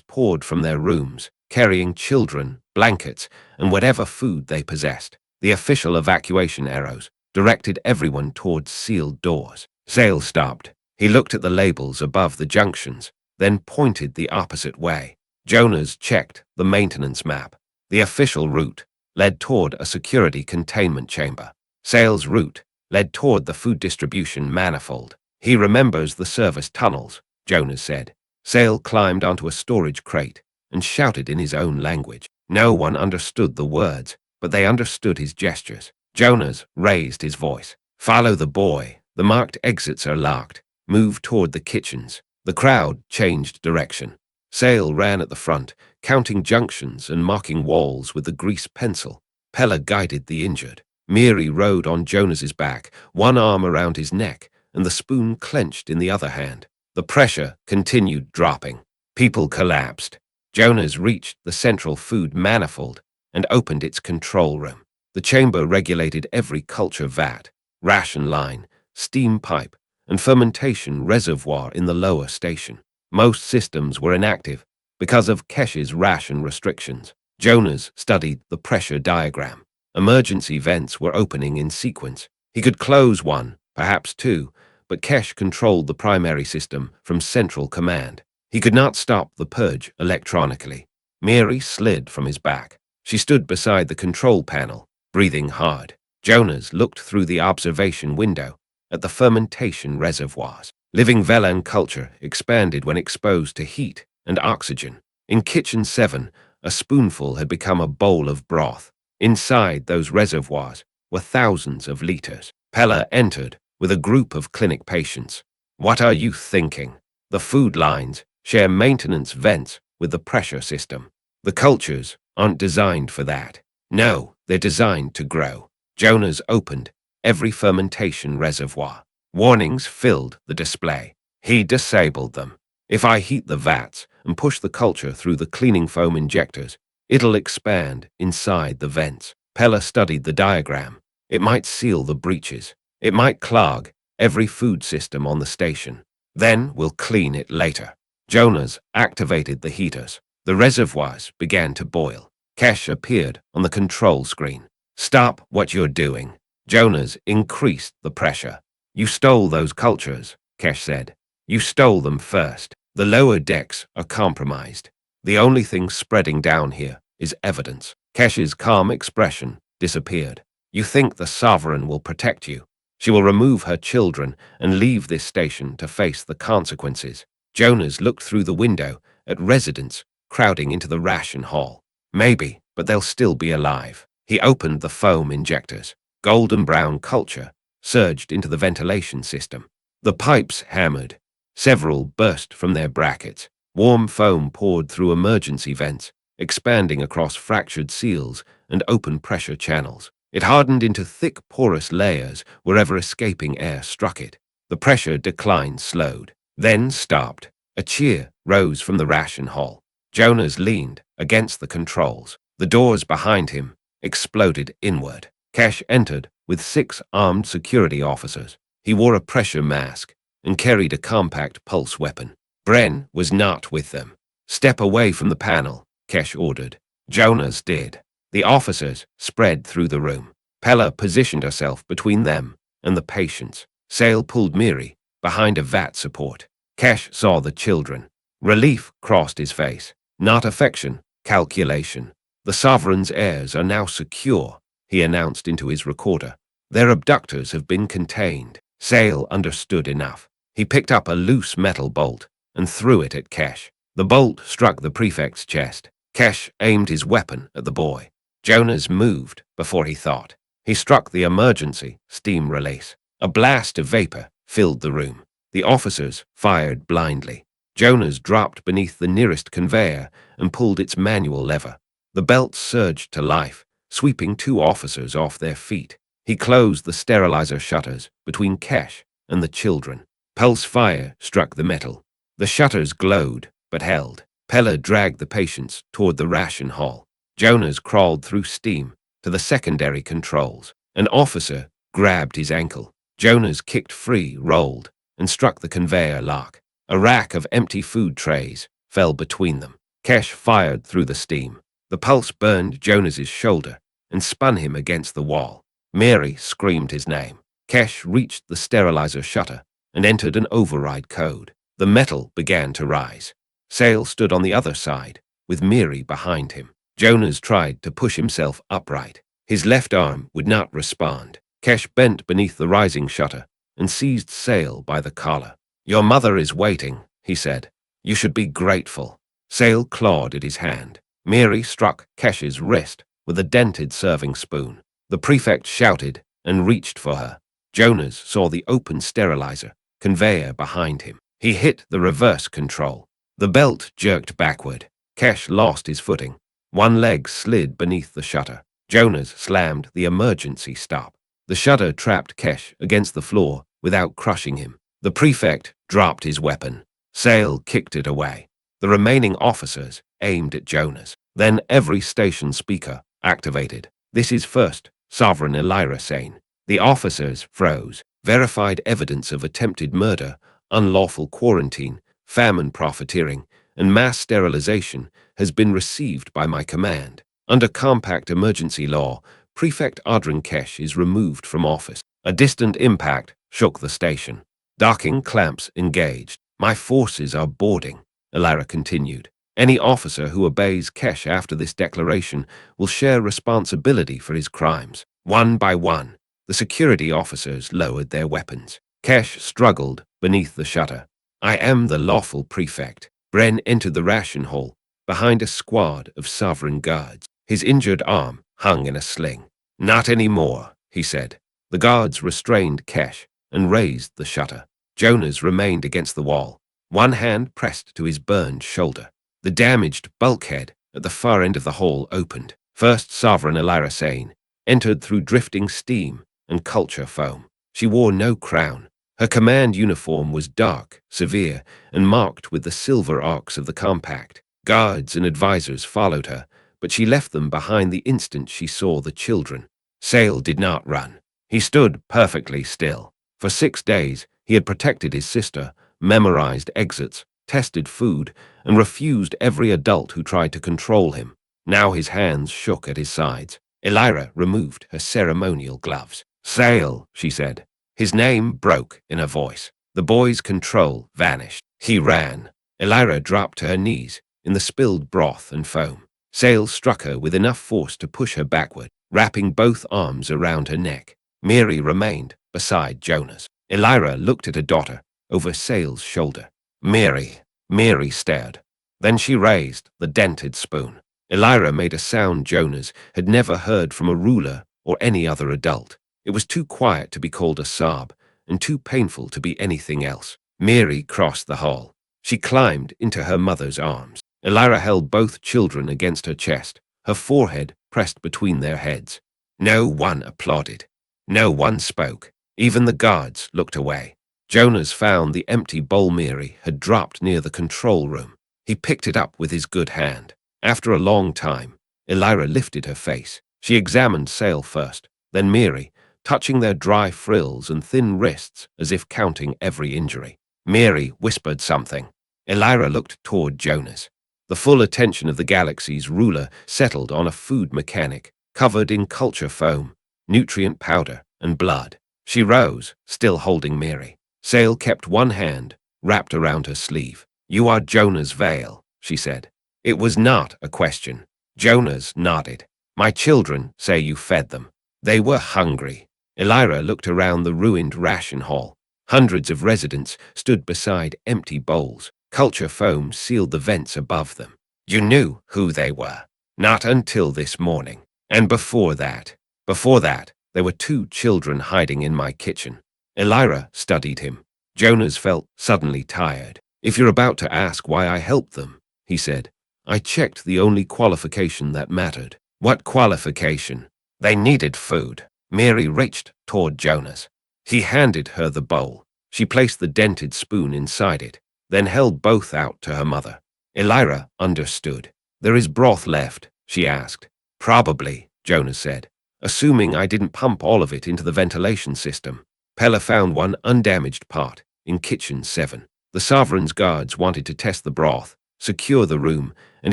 poured from their rooms, carrying children, blankets, and whatever food they possessed. The official evacuation arrows directed everyone towards sealed doors. Sale stopped. He looked at the labels above the junctions, then pointed the opposite way. Jonas checked the maintenance map. The official route led toward a security containment chamber. Sale's route led toward the food distribution manifold. He remembers the service tunnels, Jonas said. Sale climbed onto a storage crate and shouted in his own language. No one understood the words, but they understood his gestures. Jonas raised his voice. Follow the boy. The marked exits are locked. Move toward the kitchens. The crowd changed direction. Sale ran at the front, counting junctions and marking walls with the grease pencil. Pella guided the injured. Miri rode on Jonas's back, one arm around his neck, and the spoon clenched in the other hand. The pressure continued dropping. People collapsed. Jonas reached the central food manifold and opened its control room. The chamber regulated every culture vat, ration line, steam pipe, and fermentation reservoir in the lower station. Most systems were inactive because of Kesh's ration restrictions. Jonas studied the pressure diagram. Emergency vents were opening in sequence. He could close one, perhaps two, but Kesh controlled the primary system from central command. He could not stop the purge electronically. Miri slid from his back. She stood beside the control panel, breathing hard. Jonas looked through the observation window at the fermentation reservoirs. Living Velan culture expanded when exposed to heat and oxygen. In Kitchen 7, a spoonful had become a bowl of broth. Inside those reservoirs were thousands of liters. Pella entered with a group of clinic patients. What are you thinking? The food lines share maintenance vents with the pressure system. The cultures aren't designed for that. No, they're designed to grow. Jonas opened every fermentation reservoir. Warnings filled the display. He disabled them. If I heat the vats and push the culture through the cleaning foam injectors, it'll expand inside the vents. Pella studied the diagram. It might seal the breaches. It might clog every food system on the station. Then we'll clean it later. Jonas activated the heaters. The reservoirs began to boil. Kesh appeared on the control screen. Stop what you're doing. Jonas increased the pressure. You stole those cultures, Kesh said. You stole them first. The lower decks are compromised. The only thing spreading down here is evidence. Kesh's calm expression disappeared. You think the Sovereign will protect you. She will remove her children and leave this station to face the consequences. Jonas looked through the window at residents crowding into the ration hall. Maybe, but they'll still be alive. He opened the foam injectors. Golden brown culture surged into the ventilation system. The pipes hammered. Several burst from their brackets. Warm foam poured through emergency vents, expanding across fractured seals and open pressure channels. It hardened into thick, porous layers wherever escaping air struck it. The pressure decline slowed, then stopped. A cheer rose from the ration hall. Jonas leaned against the controls. The doors behind him exploded inward. Kesh entered with 6 armed security officers. He wore a pressure mask and carried a compact pulse weapon. Bren was not with them. Step away from the panel, Kesh ordered. Jonas did. The officers spread through the room. Pella positioned herself between them and the patients. Sale pulled Miri behind a vat support. Kesh saw the children. Relief crossed his face. Not affection, calculation. The Sovereign's heirs are now secure. he announced into his recorder. Their abductors have been contained. Sale understood enough. He picked up a loose metal bolt and threw it at Kesh. The bolt struck the prefect's chest. Kesh aimed his weapon at the boy. Jonas moved before he thought. He struck the emergency steam release. A blast of vapor filled the room. The officers fired blindly. Jonas dropped beneath the nearest conveyor and pulled its manual lever. The belt surged to life, sweeping 2 officers off their feet. He closed the sterilizer shutters between Kesh and the children. Pulse fire struck the metal. The shutters glowed, but held. Pella dragged the patients toward the ration hall. Jonas crawled through steam to the secondary controls. An officer grabbed his ankle. Jonas kicked free, rolled, and struck the conveyor lock. A rack of empty food trays fell between them. Kesh fired through the steam. The pulse burned Jonas's shoulder and spun him against the wall. Mary screamed his name. Kesh reached the sterilizer shutter and entered an override code. The metal began to rise. Sale stood on the other side, with Mary behind him. Jonas tried to push himself upright. His left arm would not respond. Kesh bent beneath the rising shutter and seized Sale by the collar. "Your mother is waiting," he said. "You should be grateful." Sale clawed at his hand. Mary struck Kesh's wrist with a dented serving spoon. The prefect shouted and reached for her. Jonas saw the open sterilizer conveyor behind him. He hit the reverse control. The belt jerked backward. Kesh lost his footing. One leg slid beneath the shutter. Jonas slammed the emergency stop. The shutter trapped Kesh against the floor without crushing him. The prefect dropped his weapon. Sale kicked it away. The remaining officers aimed at Jonas. Then every station speaker activated. "This is First Sovereign Elira Sane." The officers froze. "Verified evidence of attempted murder, unlawful quarantine, famine profiteering, and mass sterilization has been received by my command. Under compact emergency law, Prefect Adrin Kesh is removed from office." A distant impact shook the station. Docking clamps engaged. "My forces are boarding," Elira continued. "Any officer who obeys Kesh after this declaration will share responsibility for his crimes." One by one, the security officers lowered their weapons. Kesh struggled beneath the shutter. "I am the lawful prefect." Bren entered the ration hall behind a squad of sovereign guards. His injured arm hung in a sling. "Not anymore," he said. The guards restrained Kesh and raised the shutter. Jonas remained against the wall, one hand pressed to his burned shoulder. The damaged bulkhead at the far end of the hall opened. First Sovereign Elira Sane entered through drifting steam and culture foam. She wore no crown. Her command uniform was dark, severe, and marked with the silver arcs of the compact. Guards and advisors followed her, but she left them behind the instant she saw the children. Sale did not run. He stood perfectly still. For 6 days, he had protected his sister, memorized exits, tested food, and refused every adult who tried to control him. Now his hands shook at his sides. Elira removed her ceremonial gloves. "Sale," she said. His name broke in her voice. The boy's control vanished. He ran. Elira dropped to her knees in the spilled broth and foam. Sale struck her with enough force to push her backward, wrapping both arms around her neck. Mary remained beside Jonas. Elira looked at her daughter over Sale's shoulder. Mary stared. Then she raised the dented spoon. Elira made a sound Jonas had never heard from a ruler or any other adult. It was too quiet to be called a sob, and too painful to be anything else. Mary crossed the hall. She climbed into her mother's arms. Elira held both children against her chest, her forehead pressed between their heads. No one applauded. No one spoke. Even the guards looked away. Jonas found the empty bowl Mary had dropped near the control room. He picked it up with his good hand. After a long time, Elira lifted her face. She examined Sale first, then Mary, touching their dry frills and thin wrists as if counting every injury. Mary whispered something. Elira looked toward Jonas. The full attention of the galaxy's ruler settled on a food mechanic, covered in culture foam, nutrient powder, and blood. She rose, still holding Mary. Sale kept one hand wrapped around her sleeve. "You are Jonas Vale," she said. It was not a question. Jonas nodded. "My children say you fed them." They were hungry. Elira looked around the ruined ration hall. Hundreds of residents stood beside empty bowls. Culture foam sealed the vents above them. You knew who they were. Not until this morning. And before that, there were two children hiding in my kitchen. Elira studied him. Jonas felt suddenly tired. If you're about to ask why I helped them, he said, I checked the only qualification that mattered. What qualification? They needed food. Mary reached toward Jonas. He handed her the bowl. She placed the dented spoon inside it, then held both out to her mother. Elira understood. There is broth left, she asked. Probably, Jonas said, assuming I didn't pump all of it into the ventilation system. Pella found one undamaged pot in kitchen 7. The Sovereign's guards wanted to test the broth, secure the room, and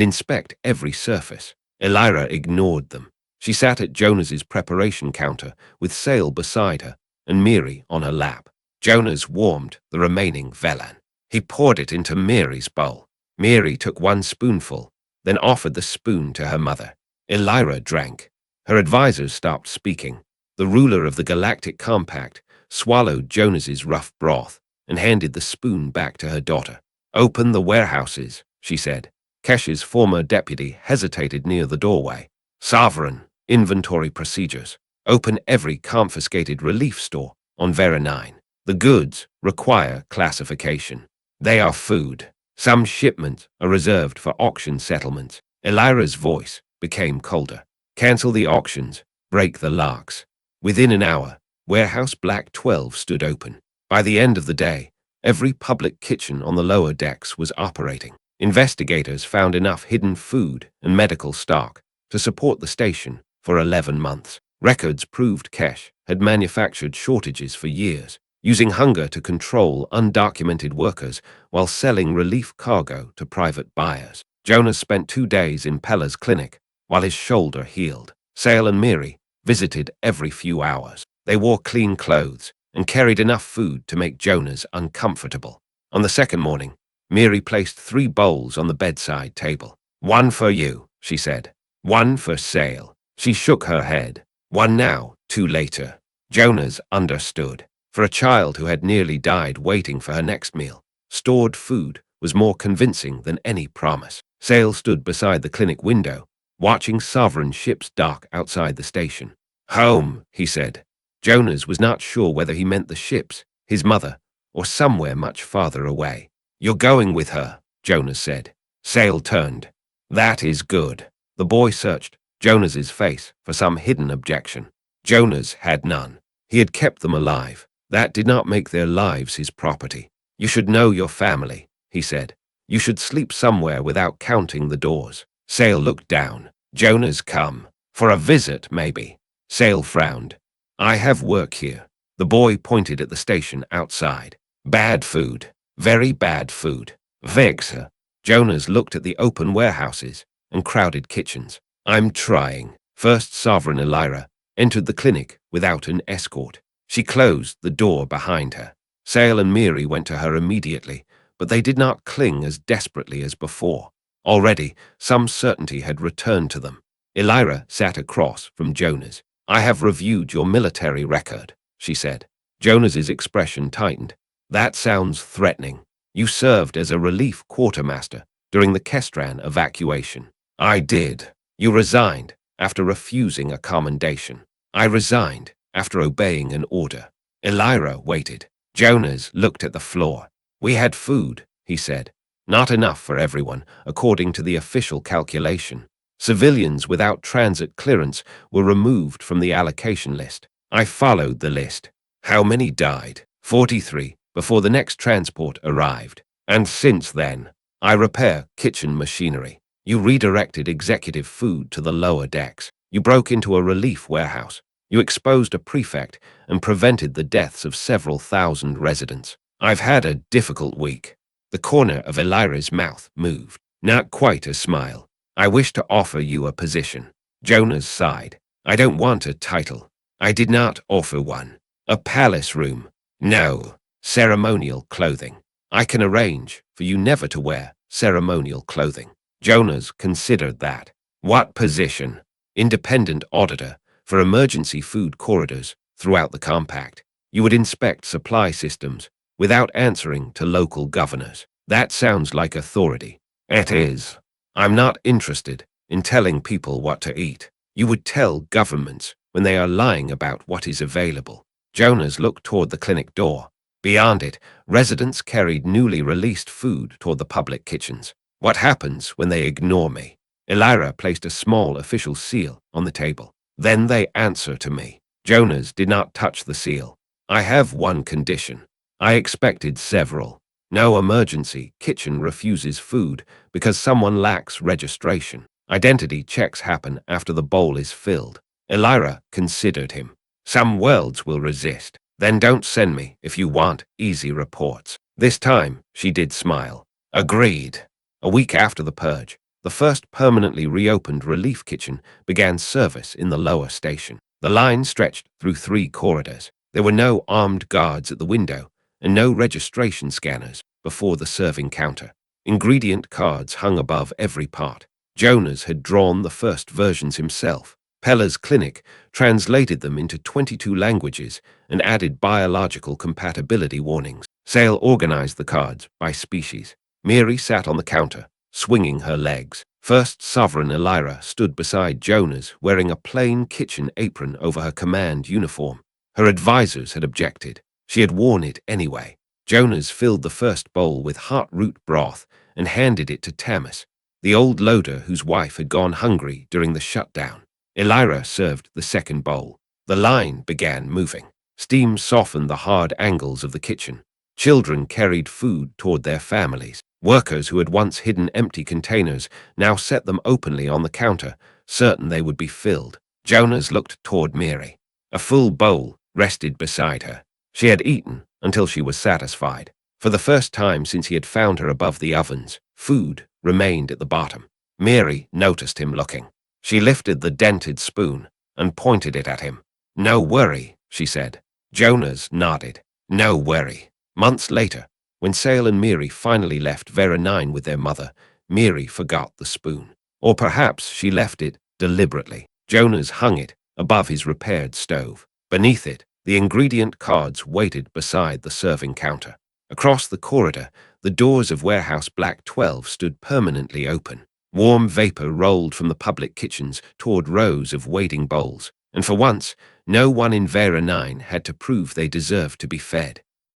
inspect every surface. Elira ignored them. She sat at Jonas's preparation counter with Sale beside her and Miri on her lap. Jonas warmed the remaining velan. He poured it into Mary's bowl. Miri took one spoonful, then offered the spoon to her mother. Elira drank. Her advisors stopped speaking. The ruler of the Galactic Compact swallowed Jonas's rough broth and handed the spoon back to her daughter. Open the warehouses, she said. Kesh's former deputy hesitated near the doorway. Sovereign, inventory procedures. Open every confiscated relief store on Vera 9. The goods require classification. They are food. Some shipments are reserved for auction settlements. Elira's voice became colder. Cancel the auctions. Break the locks. Within an hour, Warehouse Black 12 stood open. By the end of the day, every public kitchen on the lower decks was operating. Investigators found enough hidden food and medical stock to support the station for 11 months. Records proved Kesh had manufactured shortages for years, using hunger to control undocumented workers while selling relief cargo to private buyers. Jonas spent 2 days in Pella's clinic while his shoulder healed. Sale and Miri visited every few hours. They wore clean clothes and carried enough food to make Jonas uncomfortable. On the second morning, Miri placed 3 bowls on the bedside table. One for you, she said. One for Sale. She shook her head. One now, 2 later. Jonas understood. For a child who had nearly died waiting for her next meal, stored food was more convincing than any promise. Sale stood beside the clinic window, watching Sovereign ships dock outside the station. Home, he said. Jonas was not sure whether he meant the ships, his mother, or somewhere much farther away. You're going with her, Jonas said. Sale turned. That is good. The boy searched Jonas's face for some hidden objection. Jonas had none. He had kept them alive. That did not make their lives his property. You should know your family, he said. You should sleep somewhere without counting the doors. Sale looked down. Jonas come. For a visit, maybe. Sale frowned. I have work here. The boy pointed at the station outside. Bad food. Very bad food. Vexa. Jonas looked at the open warehouses and crowded kitchens. I'm trying. First Sovereign Elira entered the clinic without an escort. She closed the door behind her. Sale and Miri went to her immediately, but they did not cling as desperately as before. Already, some certainty had returned to them. Elira sat across from Jonas. I have reviewed your military record, she said. Jonas's expression tightened. That sounds threatening. You served as a relief quartermaster during the Kestran evacuation. I did. You resigned after refusing a commendation. I resigned after obeying an order. Elira waited. Jonas looked at the floor. We had food, he said. Not enough for everyone, according to the official calculation. Civilians without transit clearance were removed from the allocation list. I followed the list. How many died? 43, before the next transport arrived. And since then, I repair kitchen machinery. You redirected executive food to the lower decks. You broke into a relief warehouse. You exposed a prefect and prevented the deaths of several thousand residents. I've had a difficult week. The corner of Elira's mouth moved. Not quite a smile. I wish to offer you a position. Jonas sighed. I don't want a title. I did not offer one. A palace room. No. Ceremonial clothing. I can arrange for you never to wear ceremonial clothing. Jonas considered that. What position? Independent auditor for emergency food corridors throughout the compact. You would inspect supply systems without answering to local governors. That sounds like authority. It is. I'm not interested in telling people what to eat. You would tell governments when they are lying about what is available. Jonas looked toward the clinic door. Beyond it, residents carried newly released food toward the public kitchens. What happens when they ignore me? Elira placed a small official seal on the table. Then they answer to me. Jonas did not touch the seal. I have one condition. I expected several. No emergency kitchen refuses food because someone lacks registration. Identity checks happen after the bowl is filled. Elira considered him. Some worlds will resist. Then don't send me if you want easy reports. This time, she did smile. Agreed. A week after the purge, the first permanently reopened relief kitchen began service in the lower station. The line stretched through 3 corridors. There were no armed guards at the window and no registration scanners before the serving counter. Ingredient cards hung above every pot. Jonas had drawn the first versions himself. Pella's clinic translated them into 22 languages and added biological compatibility warnings. Sale organized the cards by species. Mary sat on the counter, swinging her legs. First Sovereign Elira stood beside Jonas, wearing a plain kitchen apron over her command uniform. Her advisors had objected. She had worn it anyway. Jonas filled the first bowl with hot root broth and handed it to Tamas, the old loader whose wife had gone hungry during the shutdown. Elira served the second bowl. The line began moving. Steam softened the hard angles of the kitchen. Children carried food toward their families. Workers who had once hidden empty containers now set them openly on the counter, certain they would be filled. Jonas looked toward Mary. A full bowl rested beside her. She had eaten until she was satisfied. For the first time since he had found her above the ovens, food remained at the bottom. Mary noticed him looking. She lifted the dented spoon and pointed it at him. No worry, she said. Jonas nodded. No worry. Months later, when Sale and Mary finally left Vera 9 with their mother, Mary forgot the spoon. Or perhaps she left it deliberately. Jonas hung it above his repaired stove. Beneath it, the ingredient cards waited beside the serving counter. Across the corridor, the doors of Warehouse Black 12 stood permanently open. Warm vapor rolled from the public kitchens toward rows of waiting bowls, and for once, no one in Vera 9 had to prove they deserved to be fed.